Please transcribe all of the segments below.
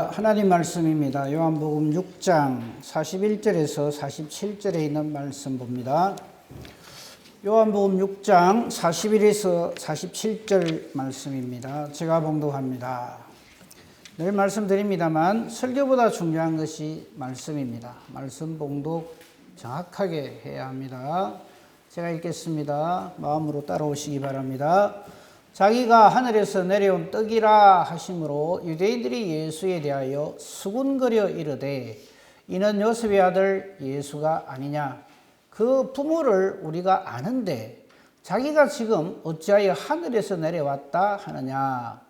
하나님 말씀입니다. 요한복음 6장 41절에서 47절에 있는 말씀 봅니다. 요한복음 6장 41에서 47절 말씀입니다. 제가 봉독합니다. 늘 말씀드립니다만 설교보다 중요한 것이 말씀입니다. 말씀 봉독 정확하게 해야 합니다. 제가 읽겠습니다. 마음으로 따라오시기 바랍니다. 자기가 하늘에서 내려온 떡이라 하심으로 유대인들이 예수에 대하여 수군거려 이르되 이는 요셉의 아들 예수가 아니냐. 그 부모를 우리가 아는데 자기가 지금 어찌하여 하늘에서 내려왔다 하느냐.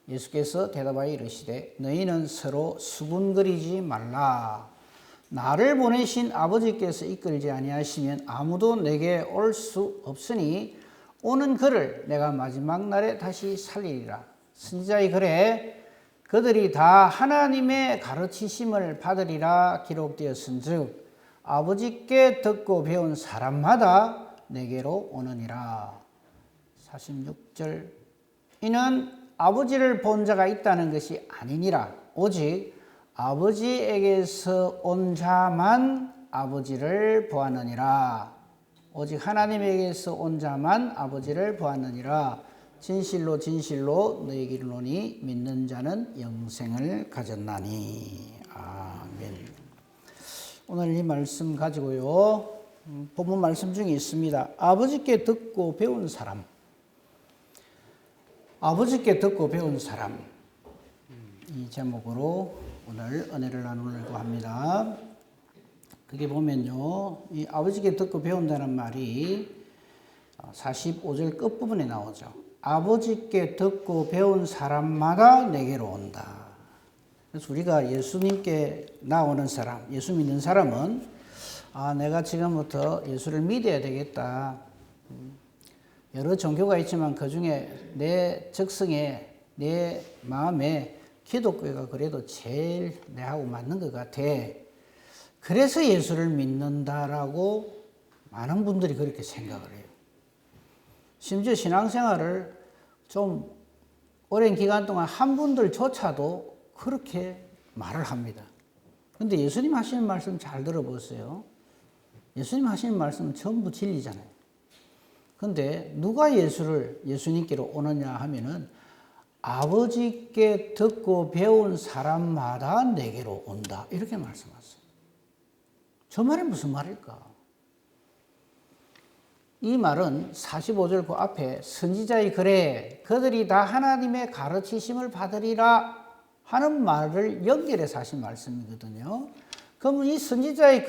예수께서 대답하여 이르시되 너희는 서로 수군거리지 말라. 나를 보내신 아버지께서 이끌지 아니하시면 아무도 내게 올 수 없으니 오는 그를 내가 마지막 날에 다시 살리리라. 선지자의 글에 그들이 다 하나님의 가르치심을 받으리라 기록되었은즉 아버지께 듣고 배운 사람마다 내게로 오느니라. 46절 이는 아버지를 본 자가 있다는 것이 아니니라. 오직 아버지에게서 온 자만 아버지를 보았느니라. 오직 하나님에게서 온 자만 아버지를 보았느니라. 진실로 진실로 너희에게 이르노니 믿는 자는 영생을 가졌나니. 아멘. 오늘 이 말씀 가지고요, 본문 말씀 중에 있습니다. 아버지께 듣고 배운 사람. 아버지께 듣고 배운 사람. 이 제목으로 오늘 은혜를 나누려고 합니다. 그게 보면요, 이 아버지께 듣고 배운다는 말이 45절 끝부분에 나오죠. 아버지께 듣고 배운 사람마다 내게로 온다. 그래서 우리가 예수님께 나오는 사람, 예수 믿는 사람은 내가 지금부터 예수를 믿어야 되겠다. 여러 종교가 있지만 그 중에 내 적성에, 내 마음에 기독교가 그래도 제일 내하고 맞는 것 같아. 그래서 예수를 믿는다라고 많은 분들이 그렇게 생각을 해요. 심지어 신앙생활을 좀 오랜 기간 동안 한 분들조차도 그렇게 말을 합니다. 그런데 예수님 하시는 말씀 잘 들어보세요. 예수님 하시는 말씀은 전부 진리잖아요. 그런데 누가 예수님께로 오느냐 하면은 아버지께 듣고 배운 사람마다 내게로 온다. 이렇게 말씀하세요. 저 말이 무슨 말일까? 이 말은 45절 그 앞에 선지자의 글에 그들이 다 하나님의 가르치심을 받으리라 하는 말을 연결해서 하신 말씀이거든요. 그러면 이 선지자의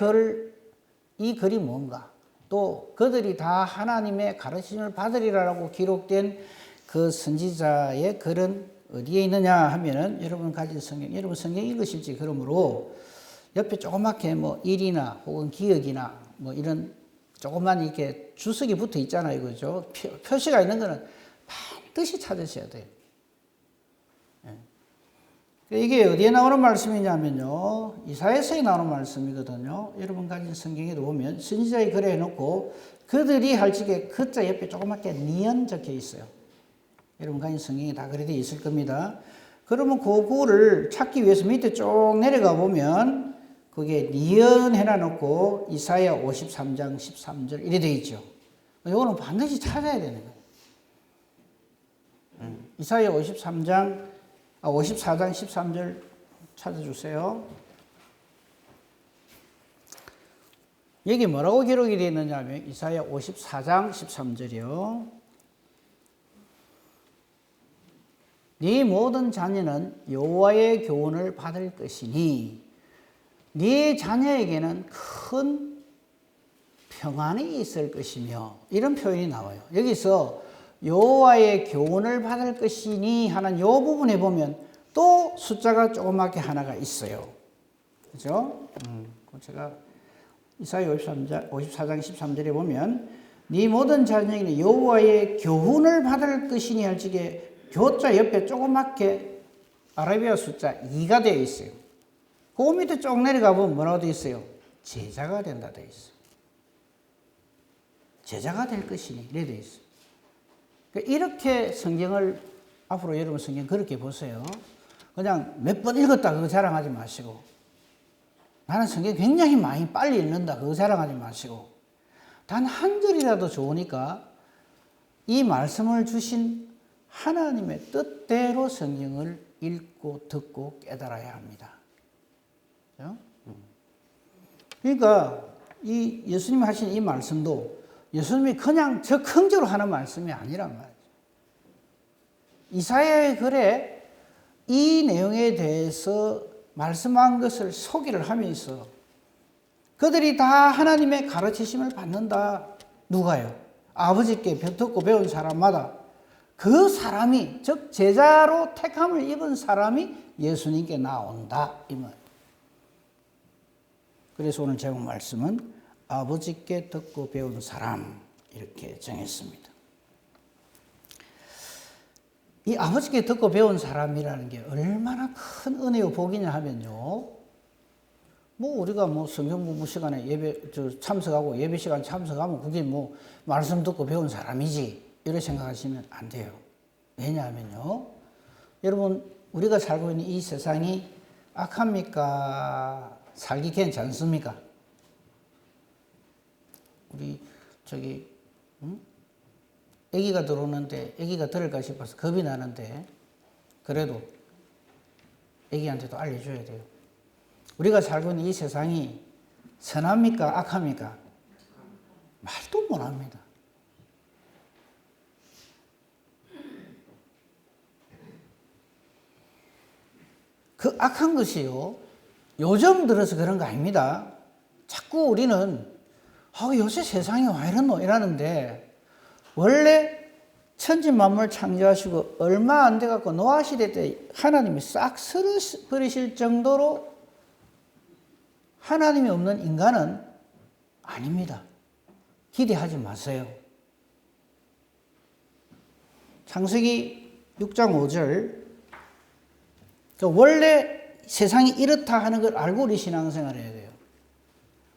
이 글이 뭔가? 또 그들이 다 하나님의 가르치심을 받으리라고 기록된 그 선지자의 글은 어디에 있느냐 하면은 여러분 가진 성경, 여러분 성경 읽으실지 그러므로 옆에 조그맣게 일이나 혹은 기억이나 이런 조그만 이렇게 주석이 붙어 있잖아요. 그죠? 표시가 있는 거는 반드시 찾으셔야 돼요. 이게 어디에 나오는 말씀이냐면요, 이사야서에 나오는 말씀이거든요. 여러분 가진 성경에도 보면 선지자의 글에 해놓고 그들이 할 적에 그자 옆에 조그맣게 니은 적혀 있어요. 여러분 가진 성경에 다 그래 되어 있을 겁니다. 그러면 그거를 찾기 위해서 밑에 쭉 내려가 보면 그게 니은 해놔놓고 이사야 53장 13절 이래 되어 있죠. 이거는 반드시 찾아야 되는 거예요. 이사야 54장 13절 찾아주세요. 여기 뭐라고 기록이 되어 있느냐 하면 이사야 54장 13절이요. 네 모든 자녀는 여호와의 교훈을 받을 것이니 네 자녀에게는 큰 평안이 있을 것이며, 이런 표현이 나와요. 여기서 여호와의 교훈을 받을 것이니 하는 이 부분에 보면 또 숫자가 조그맣게 하나가 있어요. 그죠? 제가 이사야 54장 13절에 보면 네 모든 자녀에게는 여호와의 교훈을 받을 것이니 할 적에 교자 옆에 조그맣게 아라비아 숫자 2가 되어 있어요. 그 밑에 쭉 내려가 보면 뭐라고 되어 있어요? 제자가 된다 되어 있어요. 제자가 될 것이니 이래 되어 있어요. 이렇게 성경을 앞으로 여러분 성경 그렇게 보세요. 그냥 몇 번 읽었다 그거 자랑하지 마시고, 나는 성경 굉장히 많이 빨리 읽는다 그거 자랑하지 마시고, 단 한 절이라도 좋으니까 이 말씀을 주신 하나님의 뜻대로 성경을 읽고 듣고 깨달아야 합니다. 그러니까 이 예수님이 하신 이 말씀도 예수님이 그냥 적흥적으로 하는 말씀이 아니란 말이죠. 이사야의 글에 이 내용에 대해서 말씀한 것을 소개를 하면서 그들이 다 하나님의 가르치심을 받는다. 누가요? 아버지께 듣고 배운 사람마다 그 사람이, 즉 제자로 택함을 입은 사람이 예수님께 나온다 이 말. 그래서 오늘 제목 말씀은 아버지께 듣고 배운 사람 이렇게 정했습니다. 이 아버지께 듣고 배운 사람이라는 게 얼마나 큰 은혜요 복이냐 하면요, 우리가 성경 공부 시간에 참석하고 예배 시간 참석하면 그게 말씀 듣고 배운 사람이지 이렇게 생각하시면 안 돼요. 왜냐하면요, 여러분 우리가 살고 있는 이 세상이 악합니까? 살기 괜찮습니까? 우리 아기가 들어오는데 아기가 들을까 싶어서 겁이 나는데 그래도 아기한테도 알려줘야 돼요. 우리가 살고 있는 이 세상이 선합니까? 악합니까? 말도 못합니다. 그 악한 것이요, 요즘 들어서 그런 거 아닙니다. 자꾸 우리는 요새 세상이 왜 이러노 이러는데, 원래 천지만물 창조하시고 얼마 안 돼갖고 노아 시대 때 하나님이 싹 쓸어버리실 정도로 하나님이 없는 인간은 아닙니다. 기대하지 마세요. 창세기 6장 5절, 원래 세상이 이렇다 하는 걸 알고 우리 신앙생활을 해야 돼요.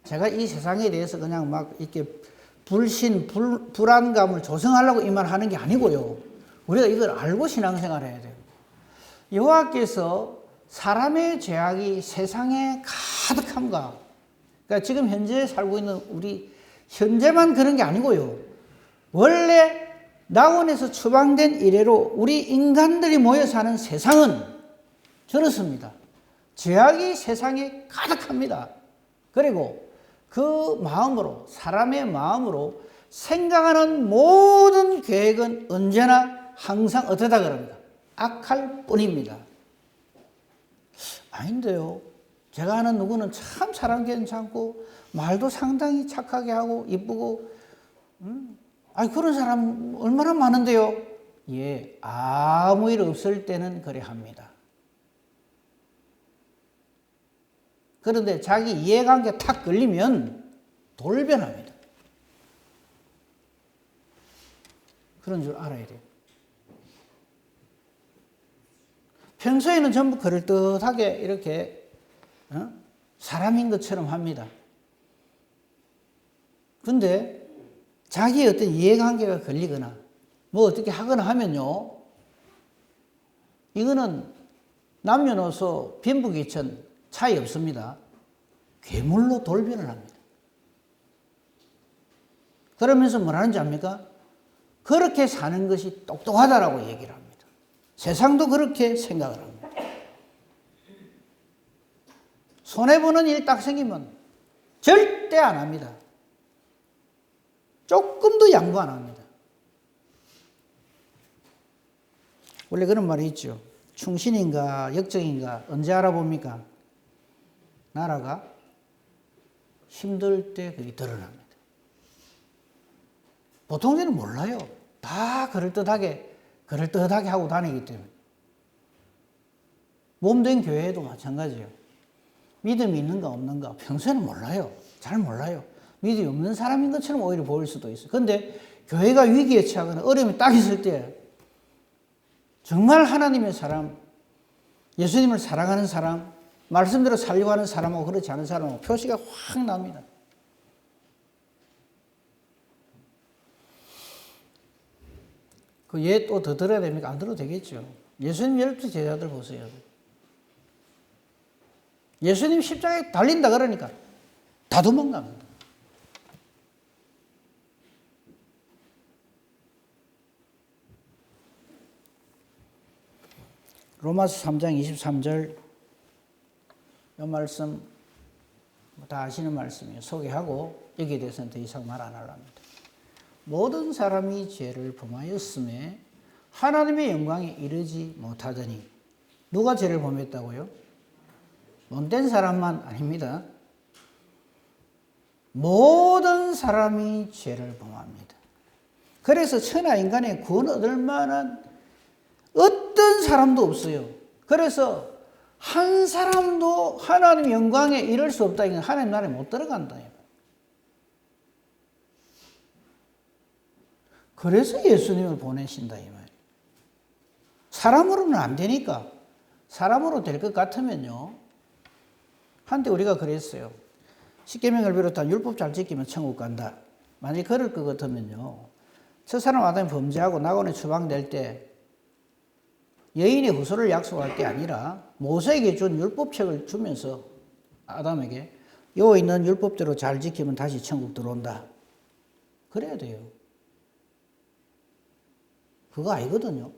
제가 이 세상에 대해서 그냥 이렇게 불안감을 조성하려고 이 말 하는 게 아니고요. 우리가 이걸 알고 신앙생활을 해야 돼요. 여호와께서 사람의 죄악이 세상에 가득함과, 그러니까 지금 현재 살고 있는 우리 현재만 그런 게 아니고요. 원래 낙원에서 추방된 이래로 우리 인간들이 모여 사는 세상은 저렇습니다. 죄악이 세상에 가득합니다. 그리고 그 마음으로, 사람의 마음으로 생각하는 모든 계획은 언제나 항상 어떠다 그럽니다. 악할 뿐입니다. 아닌데요. 제가 아는 누구는 참 사람 괜찮고 말도 상당히 착하게 하고 이쁘고, 그런 사람 얼마나 많은데요. 예, 아무 일 없을 때는 그래 합니다. 그런데 자기 이해관계 탁 걸리면 돌변합니다. 그런 줄 알아야 돼요. 평소에는 전부 그럴듯하게 이렇게 사람인 것처럼 합니다. 근데 자기의 어떤 이해관계가 걸리거나 어떻게 하거나 하면요, 이거는 남녀노소 빈부귀천 차이 없습니다. 괴물로 돌변을 합니다. 그러면서 뭐라는지 압니까? 그렇게 사는 것이 똑똑하다라고 얘기를 합니다. 세상도 그렇게 생각을 합니다. 손해보는 일 딱 생기면 절대 안 합니다. 조금도 양보 안 합니다. 원래 그런 말이 있죠. 충신인가 역정인가 언제 알아봅니까? 나라가 힘들 때 그게 드러납니다. 보통 저는 몰라요. 다 그럴듯하게 하고 다니기 때문에. 몸된 교회에도 마찬가지예요. 믿음이 있는가 없는가 평소에는 몰라요. 잘 몰라요. 믿음이 없는 사람인 것처럼 오히려 보일 수도 있어요. 그런데 교회가 위기에 처하거나 어려움이 딱 있을 때 정말 하나님의 사람, 예수님을 사랑하는 사람, 말씀대로 살려고 하는 사람하고 그렇지 않은 사람하고 표시가 확 납니다. 그 예 또 더 들어야 됩니까? 안 들어도 되겠죠. 예수님 12 제자들 보세요. 예수님 십자가에 달린다 그러니까 다 도망갑니다. 로마서 3장 23절 이 말씀 다 아시는 말씀이에요. 소개하고 여기에 대해서는 더 이상 말 안 하랍니다. 모든 사람이 죄를 범하였음에 하나님의 영광에 이르지 못하더니 누가 죄를 범했다고요? 못된 사람만 아닙니다. 모든 사람이 죄를 범합니다. 그래서 천하 인간의 구원 얻을 만한 어떤 사람도 없어요. 그래서 한 사람도 하나님 영광에 이를 수 없다. 이건 하나님 나라에 못 들어간다. 그래서 예수님을 보내신다 이 말이에요. 사람으로는 안 되니까. 사람으로 될 것 같으면요. 한때 우리가 그랬어요. 십계명을 비롯한 율법 잘 지키면 천국 간다. 만약에 그럴 것 같으면요. 저 사람 아담이 범죄하고 낙원에 추방될 때 여인의 후손을 약속할 게 아니라 모세에게 준 율법책을 주면서 아담에게 요 있는 율법대로 잘 지키면 다시 천국 들어온다. 그래야 돼요. 그거 아니거든요.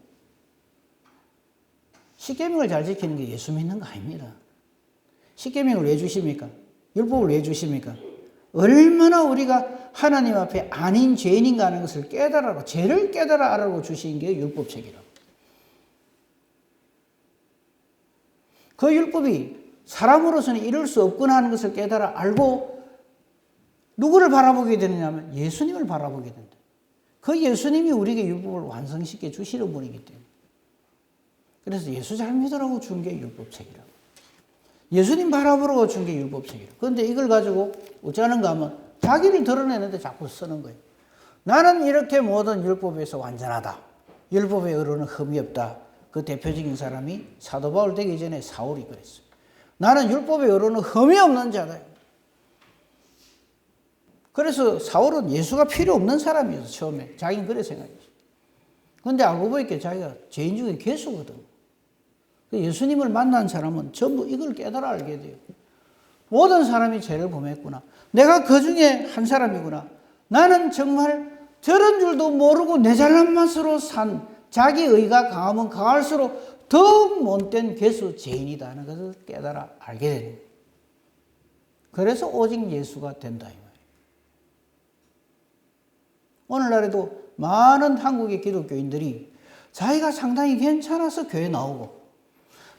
십계명을 잘 지키는 게 예수 믿는 거 아닙니다. 십계명을 왜 주십니까? 율법을 왜 주십니까? 얼마나 우리가 하나님 앞에 아닌 죄인인가 하는 것을 깨달아라, 죄를 깨달아 알아고 주신 게 율법책이라고. 그 율법이 사람으로서는 이룰 수 없구나 하는 것을 깨달아 알고 누구를 바라보게 되느냐면 예수님을 바라보게 된다. 그 예수님이 우리에게 율법을 완성시켜 주시는 분이기 때문에. 그래서 예수 잘 믿으라고 준 게 율법책이라고. 예수님 바라보라고 준 게 율법책이라고. 그런데 이걸 가지고 어쩌는가 하면 자기를 드러내는데 자꾸 쓰는 거예요. 나는 이렇게 모든 율법에서 완전하다. 율법의 의로는 흠이 없다. 그 대표적인 사람이 사도 바울 되기 전에 사울이 그랬어요. 나는 율법의 의로는 흠이 없는 자다. 그래서 사울은 예수가 필요 없는 사람이었어, 처음에. 자기는 그래 생각했어. 그런데 알고 보니까 자기가 죄인 중에 괴수거든. 예수님을 만난 사람은 전부 이걸 깨달아 알게 돼요. 모든 사람이 죄를 범했구나. 내가 그 중에 한 사람이구나. 나는 정말 저런 줄도 모르고 내 잘난 맛으로 산 자기 의가 강하면 강할수록 더욱 못된 괴수 죄인이다 하는 것을 깨달아 알게 됩니다. 그래서 오직 예수가 된다. 오늘날에도 많은 한국의 기독교인들이 자기가 상당히 괜찮아서 교회 나오고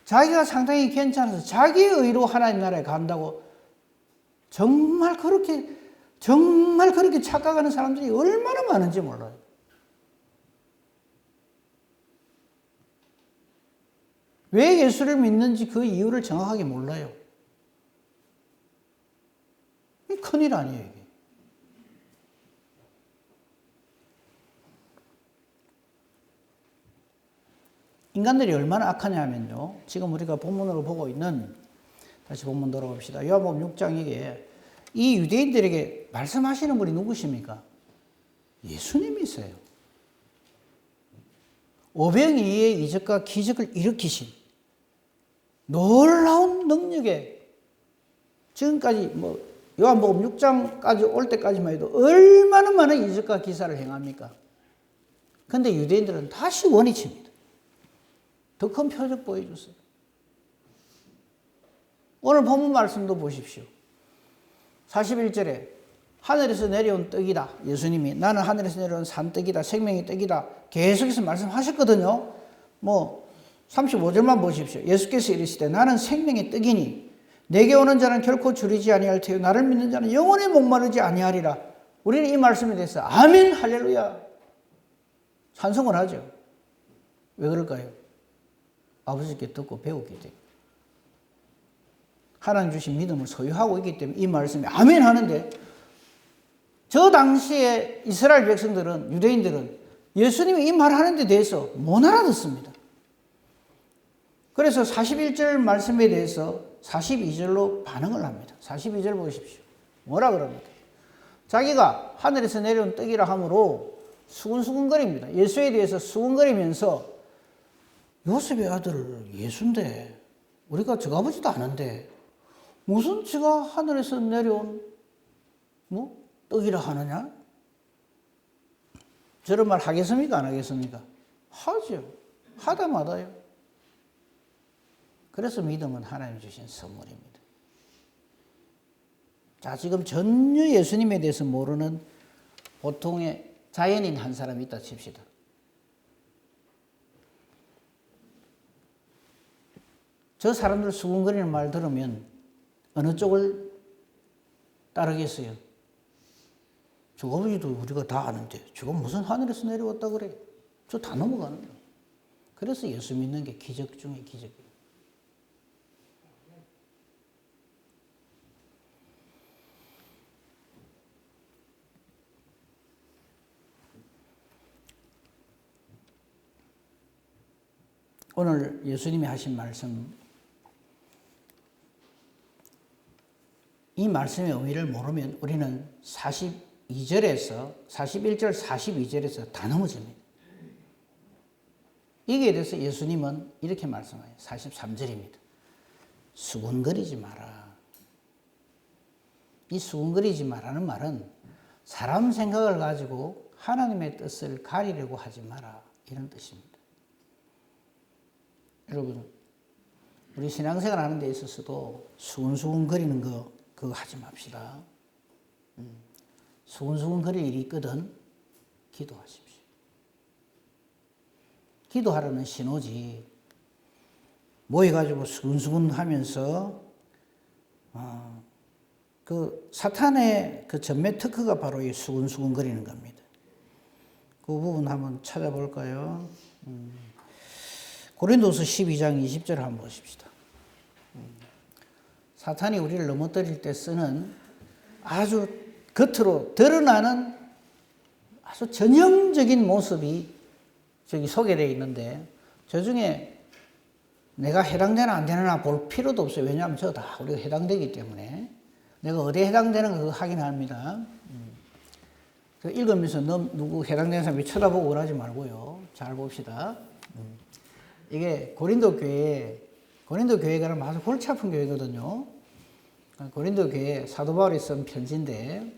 자기가 상당히 괜찮아서 자기 의로 하나님 나라에 간다고 정말 그렇게 착각하는 사람들이 얼마나 많은지 몰라요. 왜 예수를 믿는지 그 이유를 정확하게 몰라요. 이게 큰일 아니에요, 이게. 인간들이 얼마나 악하냐 하면요. 지금 우리가 본문으로 보고 있는, 다시 본문 돌아봅시다. 요한복음 6장에 이 유대인들에게 말씀하시는 분이 누구십니까? 예수님이세요. 오병이의 이적과 기적을 일으키신 놀라운 능력에 지금까지 요한복음 6장까지 올 때까지만 해도 얼마나 많은 이적과 기사를 행합니까? 그런데 유대인들은 다시 원위칩니다. 더 큰 표적 보여줬어요. 오늘 본문 말씀도 보십시오. 41절에 하늘에서 내려온 떡이다. 예수님이 나는 하늘에서 내려온 산떡이다. 생명의 떡이다. 계속해서 말씀하셨거든요. 35절만 보십시오. 예수께서 이르시되 나는 생명의 떡이니 내게 오는 자는 결코 줄이지 아니할 테요 나를 믿는 자는 영원히 목마르지 아니하리라. 우리는 이 말씀에 대해서 아멘 할렐루야 찬송을 하죠. 왜 그럴까요? 아버지께 듣고 배웠기 때문에. 하나님 주신 믿음을 소유하고 있기 때문에 이 말씀에 아멘 하는데 저 당시에 이스라엘 백성들은, 유대인들은 예수님이 이 말하는 데 대해서 못 알아듣습니다. 그래서 41절 말씀에 대해서 42절로 반응을 합니다. 42절 보십시오. 뭐라 그럽니까? 자기가 하늘에서 내려온 떡이라 함으로 수근수근거립니다. 예수에 대해서 수근거리면서 요셉의 아들 예수인데 우리가 저가 보지도 않은데 무슨 지가 하늘에서 내려온 뭐 떡이라 하느냐? 저런 말 하겠습니까? 안 하겠습니까? 하죠. 하다 마다요. 그래서 믿음은 하나님이 주신 선물입니다. 자, 지금 전혀 예수님에 대해서 모르는 보통의 자연인 한 사람이 있다 칩시다. 저 사람들 수군거리는 말 들으면 어느 쪽을 따르겠어요? 저거 우리가 다 아는데 저거 무슨 하늘에서 내려왔다 그래? 저 다 넘어가는 거예요. 그래서 예수 믿는 게 기적 중에 기적이에요. 오늘 예수님이 하신 말씀, 이 말씀의 의미를 모르면 우리는 42절에서 41절, 42절에서 다 넘어집니다. 이게 대해서 예수님은 이렇게 말씀해요. 43절입니다. 수군거리지 마라. 이 수군거리지 마라는 말은 사람 생각을 가지고 하나님의 뜻을 가리려고 하지 마라, 이런 뜻입니다. 여러분, 우리 신앙생활 하는 데 있어서도 수근수근거리는 거 그거 하지 맙시다. 수근수근거릴 일이 있거든 기도하십시오. 기도하라는 신호지. 모여가지고 수근수근 하면서 그 사탄의 그 전매 특허가 바로 이 수근수근거리는 겁니다. 그 부분 한번 찾아볼까요? 고린도서 12장 20절 한번 보십시다. 사탄이 우리를 넘어뜨릴 때 쓰는 아주 겉으로 드러나는 아주 전형적인 모습이 저기 소개되어 있는데, 저 중에 내가 해당되나 안 되나 볼 필요도 없어요. 왜냐하면 저 다 우리가 해당되기 때문에. 내가 어디에 해당되는가 그거 확인합니다. 읽으면서 누구 해당되는 사람이 쳐다보고 그러지 말고요. 잘 봅시다. 이게 고린도 교회가 아주 골치 아픈 교회거든요. 고린도 교회 사도 바울이 쓴 편지인데,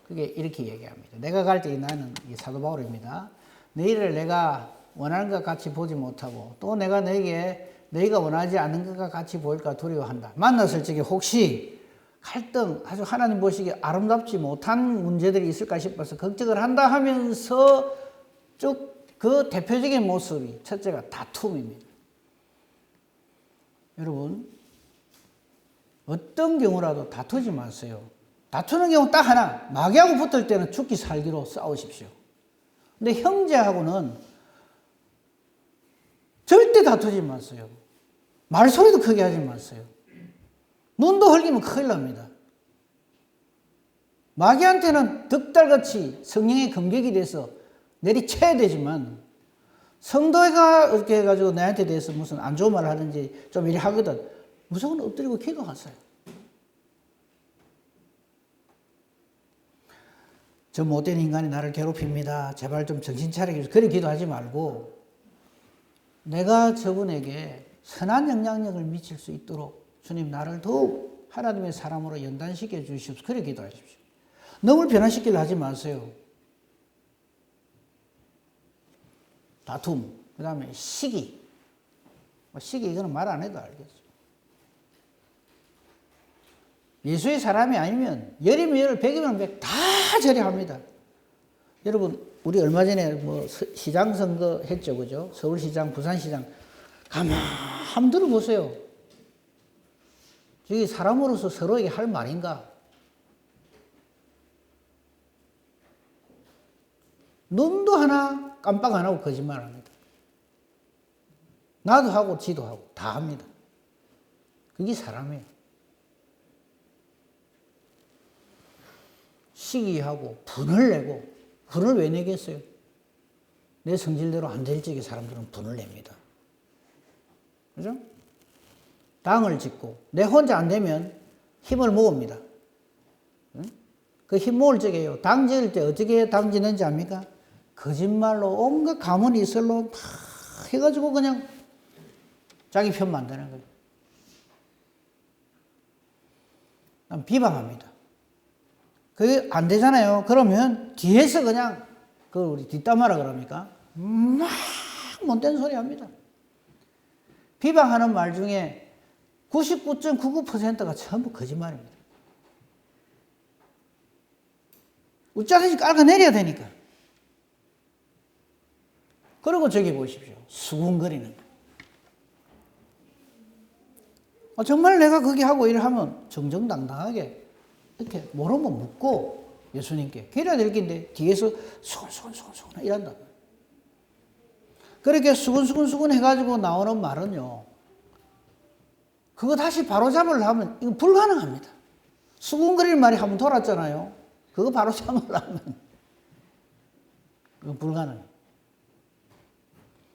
그게 이렇게 얘기합니다. 내가 갈 때 나는 사도 바울입니다. 너희를 내가 원하는 것 같이 보지 못하고, 또 내가 너희가 원하지 않는 것과 같이 보일까 두려워한다. 만났을 적에 혹시 갈등, 아주 하나님 보시기에 아름답지 못한 문제들이 있을까 싶어서 걱정을 한다 하면서 쭉 그 대표적인 모습이 첫째가 다툼입니다. 여러분, 어떤 경우라도 다투지 마세요. 다투는 경우 딱 하나, 마귀하고 붙을 때는 죽기 살기로 싸우십시오. 근데 형제하고는 절대 다투지 마세요. 말소리도 크게 하지 마세요. 눈도 흘리면 큰일 납니다. 마귀한테는 득달같이 성령의 검격이 돼서 내리쳐야 되지만, 성도가 이렇게 해가지고 나한테 대해서 무슨 안 좋은 말을 하든지 좀 이래 하거든, 무조건 엎드리고 기도하세요. 저 못된 인간이 나를 괴롭힙니다. 제발 좀 정신 차리게. 그래 기도하지 말고, 내가 저분에게 선한 영향력을 미칠 수 있도록 주님 나를 더욱 하나님의 사람으로 연단시켜 주시옵소서. 그래 기도하십시오. 너무 변화시키려 하지 마세요. 다툼, 그 다음에 시기. 시기 이거는 말 안 해도 알겠죠. 예수의 사람이 아니면 열이면 열, 백이면 백 다 절여합니다. 여러분, 우리 얼마 전에 뭐 시장 선거 했죠, 그죠? 서울시장, 부산시장. 가만 한번 들어보세요. 저기 사람으로서 서로에게 할 말인가? 눈도 하나 깜빡 안 하고 거짓말 합니다. 나도 하고 지도 하고 다 합니다. 그게 사람이에요. 시기하고 분을 내고, 분을 왜 내겠어요? 내 성질대로 안 될 적에 사람들은 분을 냅니다. 그죠? 당을 짓고 내 혼자 안 되면 힘을 모읍니다. 그 힘 모을 적에요. 당 지을 때 어떻게 당 짓는지 압니까? 거짓말로 온갖 가문이 이설로 다 해가지고 그냥 자기 편 만드는 거예요. 비방합니다. 그게 안 되잖아요. 그러면 뒤에서 그냥 그 우리 뒷담화라 그럽니까? 막 못된 소리 합니다. 비방하는 말 중에 99.99%가 전부 거짓말입니다. 어쩌든지 깔고 내려야 되니까. 그리고 저기 보십시오. 수군거리는 거. 정말 내가 거기 하고 일하면 정정당당하게 이렇게 모르면 묻고 예수님께 기도해야 될 긴데 뒤에서 수근수근 이란다. 그렇게 수근수근 해가지고 나오는 말은요. 그거 다시 바로잡으려면 이거 불가능합니다. 수근거리는 말이 한번 돌았잖아요. 그거 바로잡으려면 이거 불가능해요.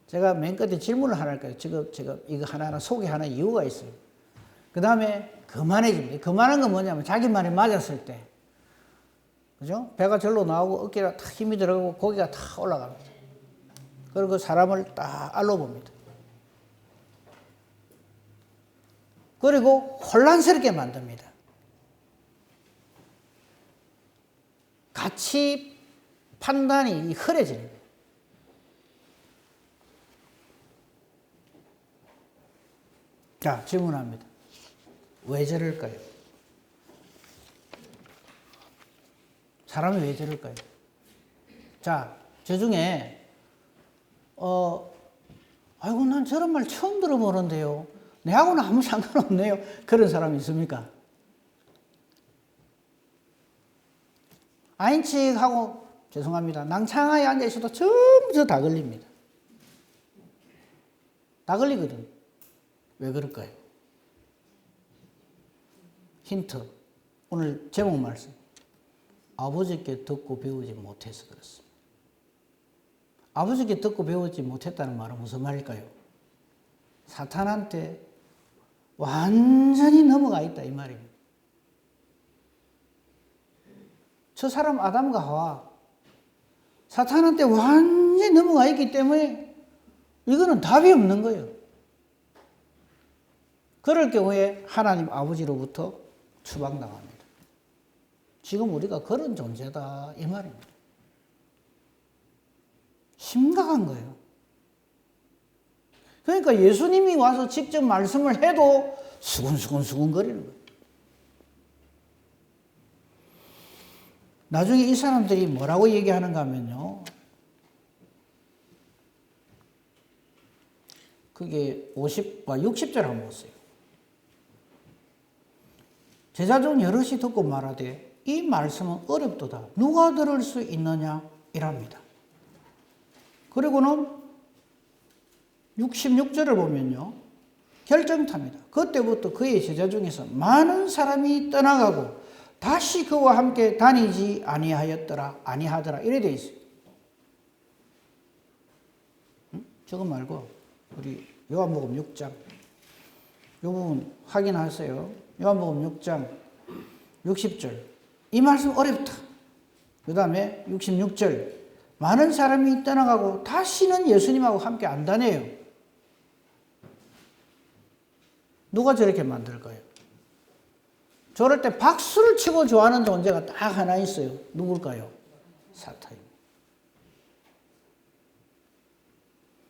제가 맨 끝에 질문을 하나 할까요? 지금 제가 이거 하나하나 소개하는 이유가 있어요. 그 다음에 거만해집니다. 거만한 건 뭐냐면 자기 말이 맞았을 때, 그죠? 배가 절로 나오고 어깨가 탁 힘이 들어가고 고기가 탁 올라갑니다. 그리고 그 사람을 딱 알로봅니다. 그리고 혼란스럽게 만듭니다. 가치 판단이 흐려지는 거예요. 자, 질문합니다. 왜 저럴까요? 사람이 왜 저럴까요? 자, 저 중에 아이고 난 저런 말 처음 들어보는데요. 내하고는 아무 상관없네요. 그런 사람이 있습니까? 아인칙하고 죄송합니다. 낭창하에 앉아 있어도 전부 다 걸립니다. 다 걸리거든. 왜 그럴까요? 힌트. 오늘 제목 말씀. 아버지께 듣고 배우지 못해서 그렇습니다. 아버지께 듣고 배우지 못했다는 말은 무슨 말일까요? 사탄한테 완전히 넘어가 있다 이 말입니다. 저 사람 아담과 하와 사탄한테 완전히 넘어가 있기 때문에 이거는 답이 없는 거예요. 그럴 경우에 하나님 아버지로부터 추방당합니다. 지금 우리가 그런 존재다 이 말입니다. 심각한 거예요. 그러니까 예수님이 와서 직접 말씀을 해도 수근수근 거리는 거예요. 나중에 이 사람들이 뭐라고 얘기하는가 하면요. 그게 50과 60절 한번 보세요. 제자 중 여럿이 듣고 말하되 이 말씀은 어렵도다. 누가 들을 수 있느냐? 이랍니다. 그리고는 66절을 보면요. 결정탑니다. 그때부터 그의 제자 중에서 많은 사람이 떠나가고 다시 그와 함께 다니지 아니하더라. 이래 돼 있어요. 저거 말고 우리 요한복음 6장 이 부분 확인하세요. 요한복음 6장 60절 이 말씀 어렵다. 그 다음에 66절 많은 사람이 떠나가고 다시는 예수님하고 함께 안 다녀요. 누가 저렇게 만들까요? 저럴 때 박수를 치고 좋아하는 존재가 딱 하나 있어요. 누굴까요? 사탄입니다.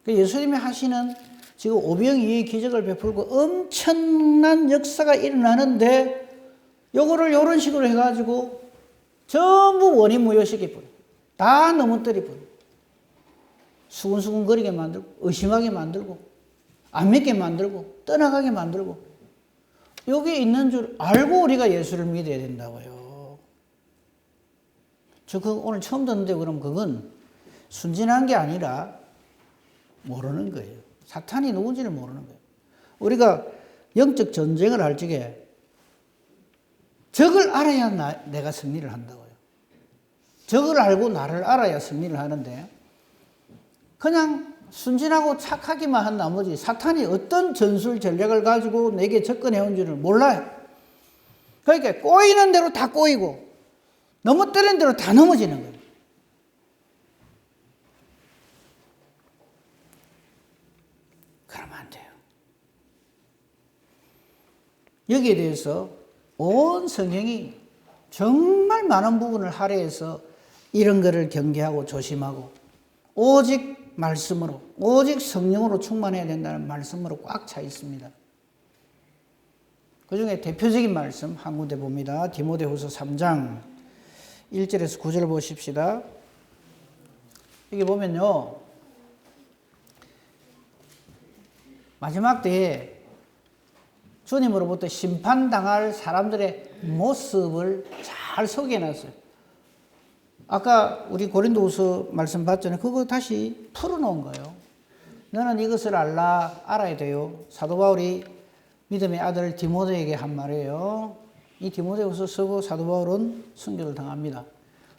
예수님이 하시는 지금 오병이어의 기적을 베풀고 엄청난 역사가 일어나는데 요거를 이런 식으로 해가지고 전부 원인 무효시켜버려요. 다 넘어뜨려버려요. 수근수근거리게 만들고 의심하게 만들고 안 믿게 만들고 떠나가게 만들고 여기 있는 줄 알고 우리가 예수를 믿어야 된다고요. 저 그거 오늘 처음 듣는데 그럼 그건 순진한 게 아니라 모르는 거예요. 사탄이 누군지를 모르는 거예요. 우리가 영적 전쟁을 할 적에 적을 알아야 내가 승리를 한다고요. 적을 알고 나를 알아야 승리를 하는데 그냥 순진하고 착하기만 한 나머지 사탄이 어떤 전술 전략을 가지고 내게 접근해온 줄을 몰라요. 그러니까 꼬이는 대로 다 꼬이고 넘어뜨리는 대로 다 넘어지는 거예요. 그러면 안 돼요. 여기에 대해서 온 성경이 정말 많은 부분을 할애해서 이런 거를 경계하고 조심하고 오직 말씀으로, 오직 성령으로 충만해야 된다는 말씀으로 꽉 차 있습니다. 그 중에 대표적인 말씀 한 군데 봅니다. 디모데후서 3장 1절에서 9절 보십시다. 여기 보면요, 마지막 때에 주님으로부터 심판당할 사람들의 모습을 잘 소개해놨어요. 아까 우리 고린도후서 말씀 봤잖아요. 그거 다시 풀어놓은 거예요. 너는 이것을 알아야 돼요. 사도 바울이 믿음의 아들 디모데에게 한 말이에요. 이 디모데후서 쓰고 사도 바울은 순교를 당합니다.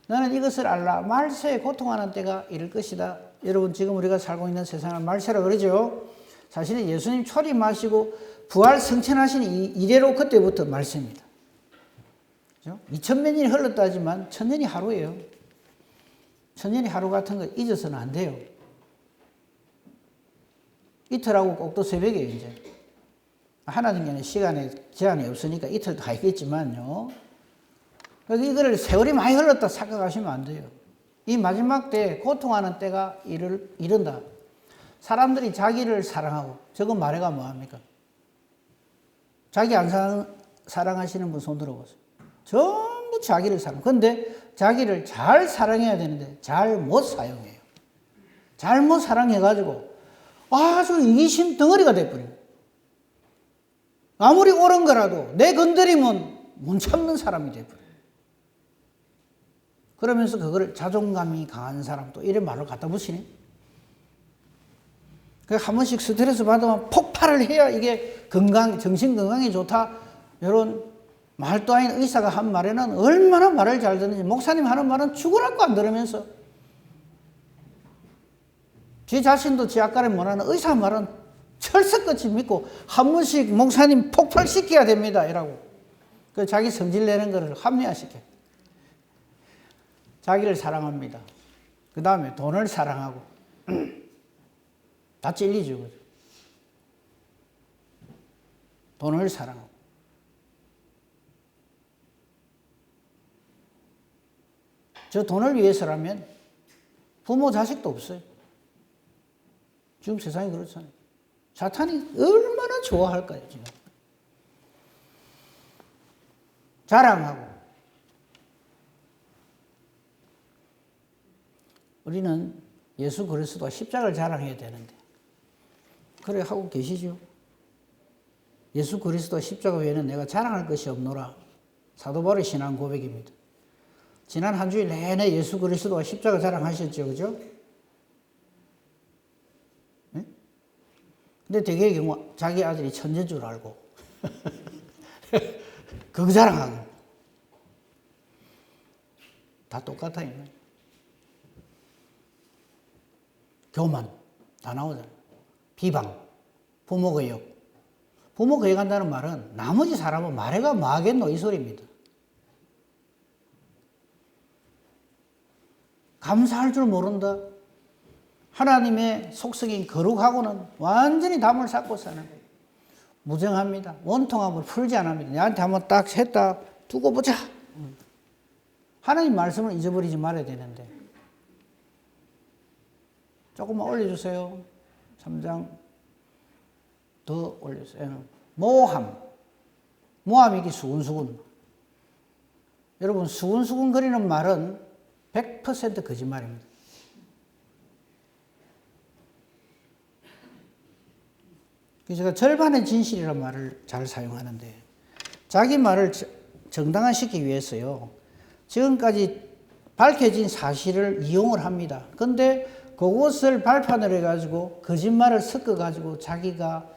너는 이것을 알라. 말세에 고통하는 때가 이를 것이다. 여러분, 지금 우리가 살고 있는 세상을 말세라 그러죠. 사실은 예수님 초림하시고 부활 승천하신 이래로 그때부터 말세입니다. 그렇죠? 2000몇 년이 흘렀다 하지만 1000년이 하루예요. 1000년이 하루 같은 거 잊어서는 안 돼요. 이틀하고 꼭 또 새벽이에요, 이제. 하나님께는 시간에 제한이 없으니까 이틀도 가있겠지만요. 그래서 이거를 세월이 많이 흘렀다 착각하시면 안 돼요. 이 마지막 때 고통하는 때가 이른다. 사람들이 자기를 사랑하고, 저건 말해가 뭐합니까? 자기 안 사랑하시는 분 손 들어보세요. 전부 자기를 사랑. 근데 자기를 잘 사랑해야 되는데 잘 못 사용해요. 잘못 사랑해가지고 아주 이기심 덩어리가 돼버려요. 아무리 옳은 거라도 내 건드리면 못 참는 사람이 돼버려요. 그러면서 그거를 자존감이 강한 사람 또 이런 말을 갖다 붙이네. 한 번씩 스트레스 받으면 폭발을 해야 이게 정신 건강에 좋다. 이런 말도 아닌 의사가 한 말에는 얼마나 말을 잘 듣는지, 목사님 하는 말은 죽으라고 안 들으면서 지 자신도 지 아까를 못하는 의사 말은 철석같이 믿고 한 번씩 목사님 폭발시켜야 됩니다 이라고 그 자기 성질 내는 거를 합리화시켜. 자기를 사랑합니다. 그 다음에 돈을 사랑하고 다 찔리죠. 그죠? 돈을 사랑하고. 저 돈을 위해서라면 부모 자식도 없어요. 지금 세상이 그렇잖아요. 사탄이 얼마나 좋아할까요, 지금. 자랑하고. 우리는 예수 그리스도와 십자가를 자랑해야 되는데 그래 하고 계시죠? 예수 그리스도와 십자가 외에는 내가 자랑할 것이 없노라. 사도 바울의 신앙 고백입니다. 지난 한 주일 내내 예수 그리스도와 십자가 자랑하셨죠, 그죠? 네? 근데 대개의 경우 자기 아들이 천재인 줄 알고 그거 자랑하고 다 똑같아요. 교만 다 나오잖아요. 비방, 부모 거역. 부모 거역한다는 말은 나머지 사람은 말해가 뭐하겠노 이 소리입니다. 감사할 줄 모른다. 하나님의 속성인 거룩하고는 완전히 담을 쌓고 사는 거예요. 무정합니다. 원통함을 풀지 않습니다. 내한테 한번 딱 했다 두고 보자. 하나님 말씀을 잊어버리지 말아야 되는데. 조금만 올려주세요. 3장 더 올려주세요. 모함. 모함이 수근수근. 여러분 수근수근 거리는 말은 100% 거짓말입니다. 그래서 제가 절반의 진실이라는 말을 잘 사용하는데 자기 말을 정당화시키기 위해서요. 지금까지 밝혀진 사실을 이용을 합니다. 근데 그것을 발판을 해가지고 거짓말을 섞어가지고 자기가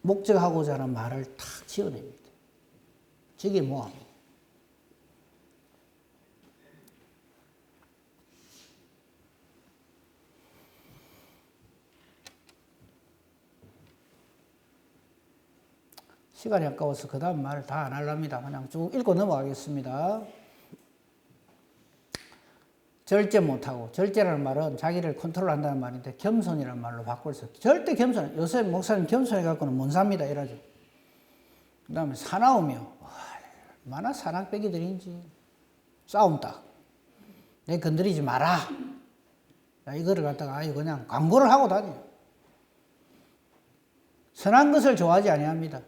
목적하고자 하는 말을 탁 지어냅니다. 저게 모함이에요. 시간이 아까워서 그 다음 말을 다 안 하렵니다. 그냥 쭉 읽고 넘어가겠습니다. 절제 못하고, 절제라는 말은 자기를 컨트롤한다는 말인데 겸손이라는 말로 바꿔서 절대 겸손. 요새 목사님 겸손해갖고는 못 삽니다 이러죠. 그 다음에 사나우며 얼마나 사납배기들인지. 싸움 딱. 내 건드리지 마라. 이거를 갖다가 아예 그냥 광고를 하고 다녀요. 선한 것을 좋아하지 아니합니다.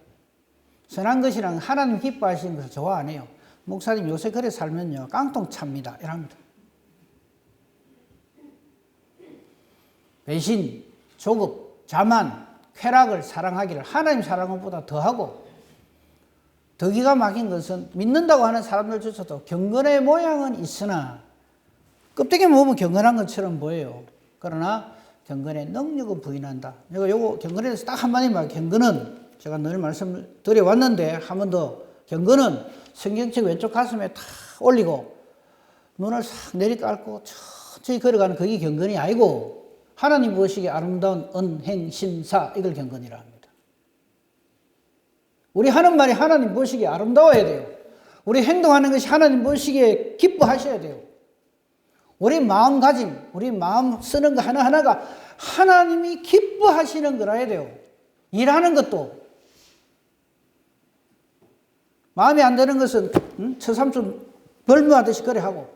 선한 것이랑 하나님 기뻐하시는 것을 좋아 안 해요. 목사님 요새 그래 살면요 깡통 찹니다 이랍니다. 배신, 조급, 자만, 쾌락을 사랑하기를 하나님 사랑한 것보다 더하고, 더 기가 막힌 것은 믿는다고 하는 사람들조차도 경건의 모양은 있으나 껍데기 보면 경건한 것처럼 보여요. 그러나 경건의 능력은 부인한다. 내가 요거 경건에 대해서 딱 한마디 말, 경건은 제가 늘 말씀을 드려왔는데 한 번 더, 경건은 성경책 왼쪽 가슴에 탁 올리고 눈을 싹 내리깔고 천천히 걸어가는 그게 경건이 아니고, 하나님 보시기에 아름다운 은행신사, 이걸 경건이라 합니다. 우리 하는 말이 하나님 보시기에 아름다워야 돼요. 우리 행동하는 것이 하나님 보시기에 기뻐하셔야 돼요. 우리 마음가짐, 우리 마음 쓰는 거 하나하나가 하나님이 기뻐하시는 거라야 돼요. 일하는 것도. 마음에 안 드는 것은 처삼촌 벌무하듯이 그래 하고,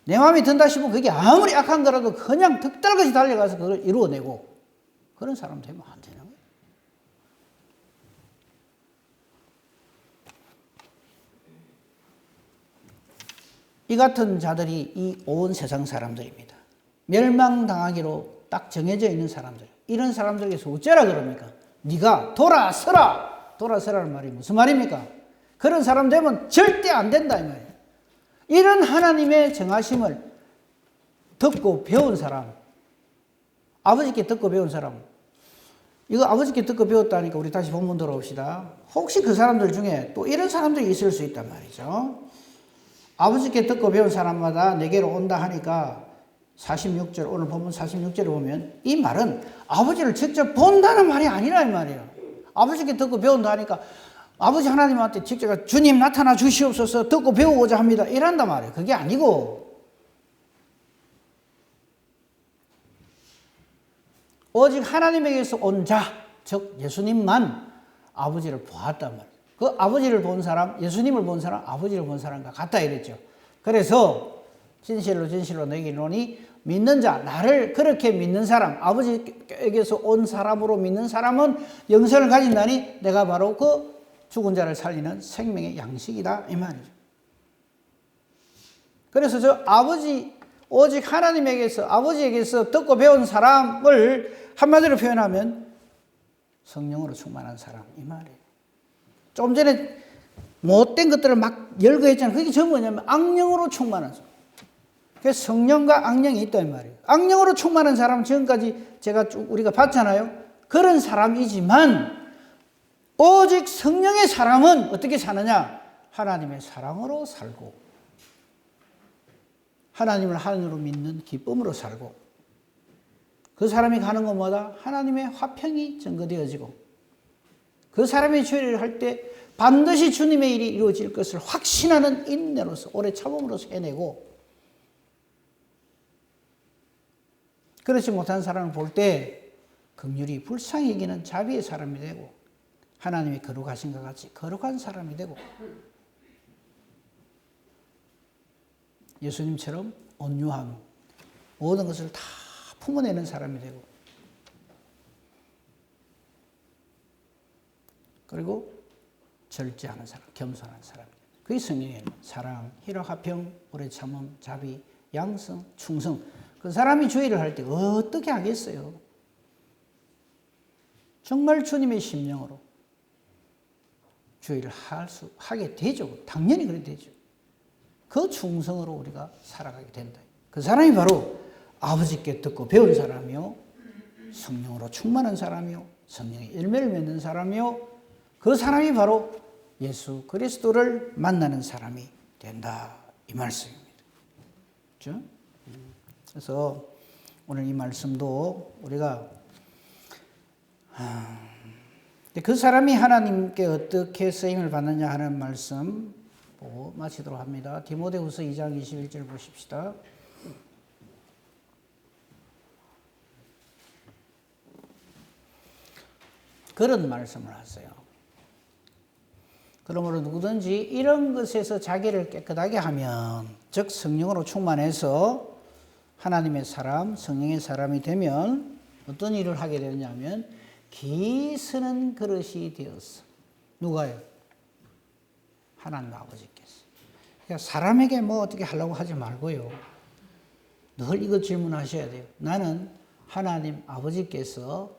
내 마음에 든다 싶으면 그게 아무리 악한 거라도 그냥 득달같이 달려가서 그걸 이루어내고, 그런 사람 되면 안 되는 거예요. 이 같은 자들이 이 온 세상 사람들입니다. 멸망당하기로 딱 정해져 있는 사람들. 이런 사람들에게서 어쩌라 그럽니까? 네가 돌아서라! 돌아서라는 말이 무슨 말입니까? 그런 사람 되면 절대 안 된다 이 말이에요. 이런 하나님의 정하심을 듣고 배운 사람, 아버지께 듣고 배운 사람, 이거 아버지께 듣고 배웠다니까 우리 다시 본문 돌아옵시다. 혹시 그 사람들 중에 또 이런 사람들이 있을 수 있단 말이죠. 아버지께 듣고 배운 사람마다 내게로 온다 하니까 46절, 오늘 본문 46절에 보면 이 말은 아버지를 직접 본다는 말이 아니라 이 말이에요. 아버지께 듣고 배운다 하니까 아버지 하나님한테 직접 주님 나타나 주시옵소서 듣고 배우고자 합니다 이란단 말이에요. 그게 아니고 오직 하나님에게서 온 자, 즉 예수님만 아버지를 보았단 말이에요. 그 아버지를 본 사람, 예수님을 본 사람, 아버지를 본 사람과 같다 이랬죠. 그래서 진실로 진실로 너희에게 이르노니 믿는 자, 나를 그렇게 믿는 사람, 아버지에게서 온 사람으로 믿는 사람은 영생을 가진다니 내가 바로 그 죽은 자를 살리는 생명의 양식이다 이 말이죠. 그래서 저 아버지, 오직 하나님에게서, 아버지에게서 듣고 배운 사람을 한마디로 표현하면 성령으로 충만한 사람 이 말이에요. 좀 전에 못된 것들을 막 열거했잖아요. 그게 전부 뭐냐면 악령으로 충만한 사람. 그래서 성령과 악령이 있다 이 말이에요. 악령으로 충만한 사람 지금까지 제가 쭉 우리가 봤잖아요. 그런 사람이지만 오직 성령의 사람은 어떻게 사느냐? 하나님의 사랑으로 살고 하나님을 하나님으로 믿는 기쁨으로 살고 그 사람이 가는 곳마다 하나님의 화평이 증거되어지고 그 사람이 죄를 할 때 반드시 주님의 일이 이루어질 것을 확신하는 인내로서 오래 참음으로써 해내고 그렇지 못한 사람을 볼 때 긍휼히 불쌍히 여기는 자비의 사람이 되고 하나님이 거룩하신 것 같이 거룩한 사람이 되고 예수님처럼 온유함 모든 것을 다 품어내는 사람이 되고 그리고 절제하는 사람, 겸손한 사람. 그게 성령의 사랑, 희락, 화평, 오래 참음, 자비, 양성, 충성. 그 사람이 주의를 할 때 어떻게 하겠어요? 정말 주님의 심령으로 주의를 하게 되죠. 당연히 그래 되죠. 그 충성으로 우리가 살아가게 된다. 그 사람이 바로 아버지께 듣고 배운 사람이요, 성령으로 충만한 사람이요, 성령의 열매를 맺는 사람이요, 그 사람이 바로 예수 그리스도를 만나는 사람이 된다. 이 말씀입니다. 그렇죠? 그래서 오늘 이 말씀도 우리가 그 사람이 하나님께 어떻게 쓰임을 받느냐 하는 말씀 보고 마치도록 합니다. 디모데후서 2장 21절 보십시다. 그런 말씀을 하세요. 그러므로 누구든지 이런 것에서 자기를 깨끗하게 하면, 즉 성령으로 충만해서 하나님의 사람, 성령의 사람이 되면 어떤 일을 하게 되느냐면 기 쓰는 그릇이 되었어. 누가요? 하나님 아버지께서. 그러니까 사람에게 뭐 어떻게 하려고 하지 말고요. 늘 이거 질문하셔야 돼요. 나는 하나님 아버지께서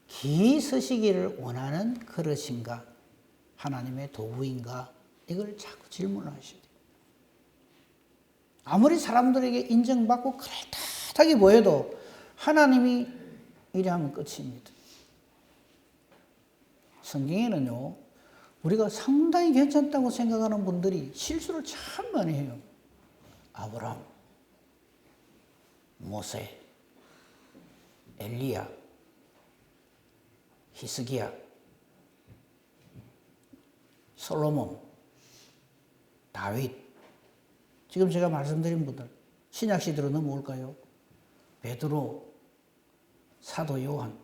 기 쓰시기를 원하는 그릇인가? 하나님의 도구인가? 이걸 자꾸 질문을 하셔야 돼요. 아무리 사람들에게 인정받고 그럴듯하게 보여도 하나님이 이래하면 끝입니다. 성경에는요, 우리가 상당히 괜찮다고 생각하는 분들이 실수를 참 많이 해요. 아브라함, 모세, 엘리야, 히스기야, 솔로몬, 다윗. 지금 제가 말씀드린 분들, 신약 시대로 넘어올까요? 베드로, 사도 요한.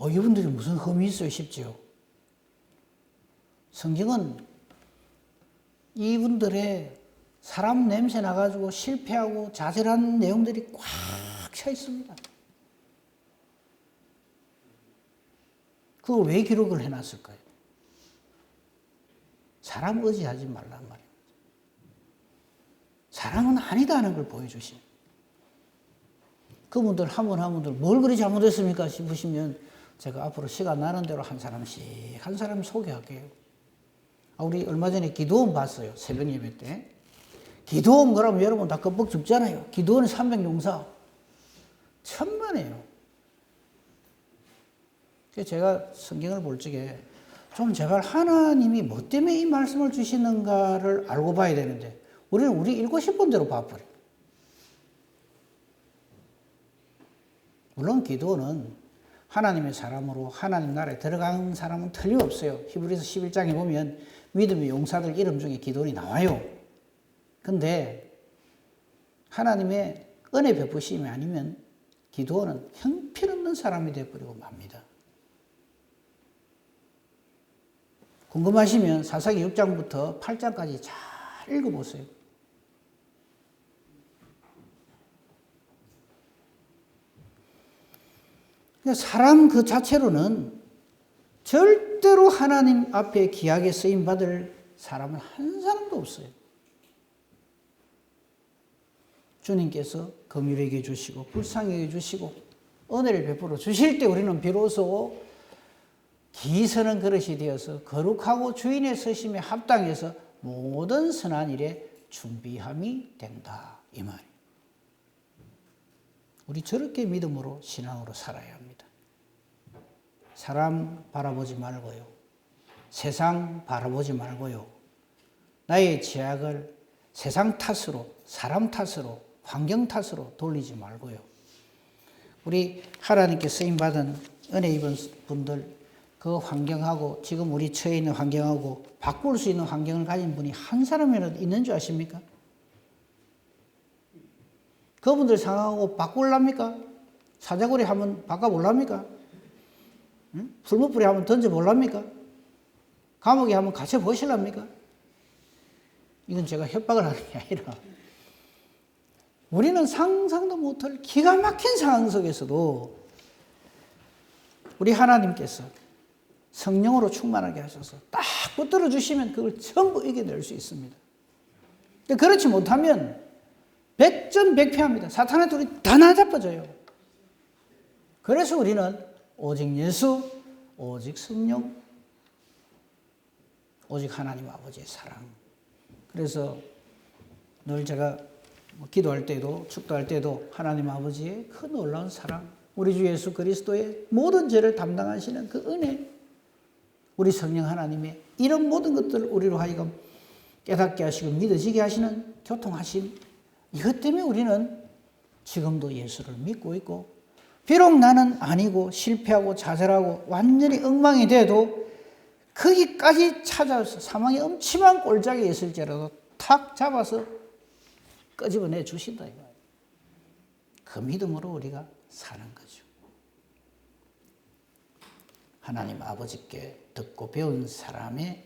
이분들이 무슨 흠이 있어요 싶지요? 성경은 이분들의 사람 냄새 나가지고 실패하고 좌절하는 내용들이 꽉 차 있습니다. 그걸 왜 기록을 해놨을까요? 사람 의지하지 말란 말입니다. 사람은 아니다는 걸 보여주신. 그분들 한 분 한 분들 뭘 그리 잘못했습니까 싶으시면 제가 앞으로 시간 나는 대로 한 사람씩 한 사람 소개할게요. 우리 얼마 전에 기도원 봤어요. 새벽 예배 때. 기도원 그러면 여러분 다 껌뻑 죽잖아요. 기도원은 300용사. 천만에요. 그래서 제가 성경을 볼 적에 좀 제발 하나님이 뭐 때문에 이 말씀을 주시는가를 알고 봐야 되는데 우리는 우리 읽고 싶은 대로 봐버려요. 물론 기도는 하나님의 사람으로 하나님 나라에 들어간 사람은 틀림없어요. 히브리서 11장에 보면 믿음의 용사들 이름 중에 기도원이 나와요. 근데 하나님의 은혜 베푸심이 아니면 기도원은 형편없는 사람이 되어버리고 맙니다. 궁금하시면 사사기 6장부터 8장까지 잘 읽어보세요. 사람 그 자체로는 절대로 하나님 앞에 귀하게 쓰임받을 사람은 한 사람도 없어요. 주님께서 긍휼히 여겨 주시고 불쌍히 여겨 주시고 은혜를 베풀어 주실 때 우리는 비로소 기서는 그릇이 되어서 거룩하고 주인의 서심에 합당해서 모든 선한 일에 준비함이 된다. 이 말이에요. 우리 저렇게 믿음으로 신앙으로 살아야 합니다. 사람 바라보지 말고요. 세상 바라보지 말고요. 나의 죄악을 세상 탓으로, 사람 탓으로, 환경 탓으로 돌리지 말고요. 우리 하나님께 쓰임받은 은혜 입은 분들, 그 환경하고 지금 우리 처해 있는 환경하고 바꿀 수 있는 환경을 가진 분이 한 사람이라도 있는 줄 아십니까? 그분들 상황하고 바꿀랍니까? 사자구리 한번 바꿔볼랍니까? 응? 풀무불에 한번 던져볼랍니까? 감옥에 한번 갇혀보실랍니까? 이건 제가 협박을 하는 게 아니라 우리는 상상도 못할 기가 막힌 상황 속에서도 우리 하나님께서 성령으로 충만하게 하셔서 딱 붙들어 주시면 그걸 전부 이겨낼 수 있습니다. 그렇지 못하면 100점 100패합니다. 사탄의 둘이 다 나잡아져요. 그래서 우리는 오직 예수, 오직 성령, 오직 하나님 아버지의 사랑. 그래서 늘 제가 기도할 때도 축도할 때도 하나님 아버지의 그 놀라운 사랑, 우리 주 예수 그리스도의 모든 죄를 담당하시는 그 은혜, 우리 성령 하나님의 이런 모든 것들을 우리로 하여금 깨닫게 하시고 믿어지게 하시는 교통하심, 이것 때문에 우리는 지금도 예수를 믿고 있고, 비록 나는 아니고 실패하고 좌절하고 완전히 엉망이 돼도 거기까지 찾아와서 사망의 엄침한 꼴짝에 있을지라도 탁 잡아서 끄집어내 주신다 이거예요. 그 믿음으로 우리가 사는 거죠. 하나님 아버지께 듣고 배운 사람의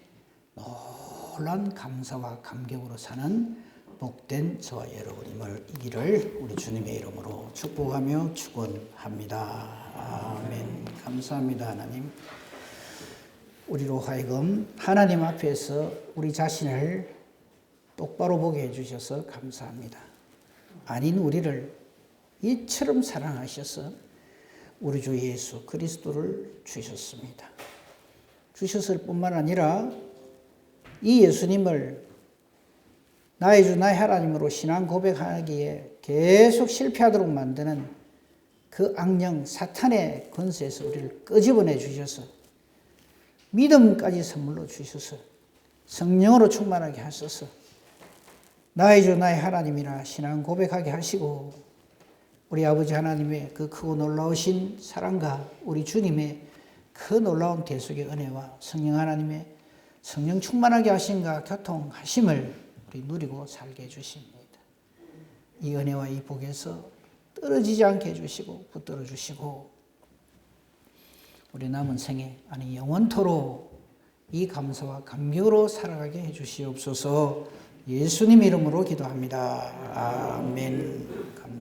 놀란 감사와 감격으로 사는 복된 저와 여러분이기를 우리 주님의 이름으로 축복하며 축원합니다. 아멘. 감사합니다, 하나님. 우리로 하여금 하나님 앞에서 우리 자신을 똑바로 보게 해주셔서 감사합니다. 아닌 우리를 이처럼 사랑하셔서 우리 주 예수 그리스도를 주셨습니다. 주셨을 뿐만 아니라 이 예수님을 나의 주 나의 하나님으로 신앙 고백하기에 계속 실패하도록 만드는 그 악령 사탄의 권세에서 우리를 끄집어내 주셔서 믿음까지 선물로 주셔서 성령으로 충만하게 하셔서 나의 주 나의 하나님이라 신앙 고백하게 하시고 우리 아버지 하나님의 그 크고 놀라우신 사랑과 우리 주님의 그 놀라운 대속의 은혜와 성령 하나님의 성령 충만하게 하심과 교통하심을 우리 누리고 살게 해주십니다. 이 은혜와 이 복에서 떨어지지 않게 해주시고 붙들어 주시고 우리 남은 생에 아니 영원토록 이 감사와 감격으로 살아가게 해주시옵소서. 예수님 이름으로 기도합니다. 아멘.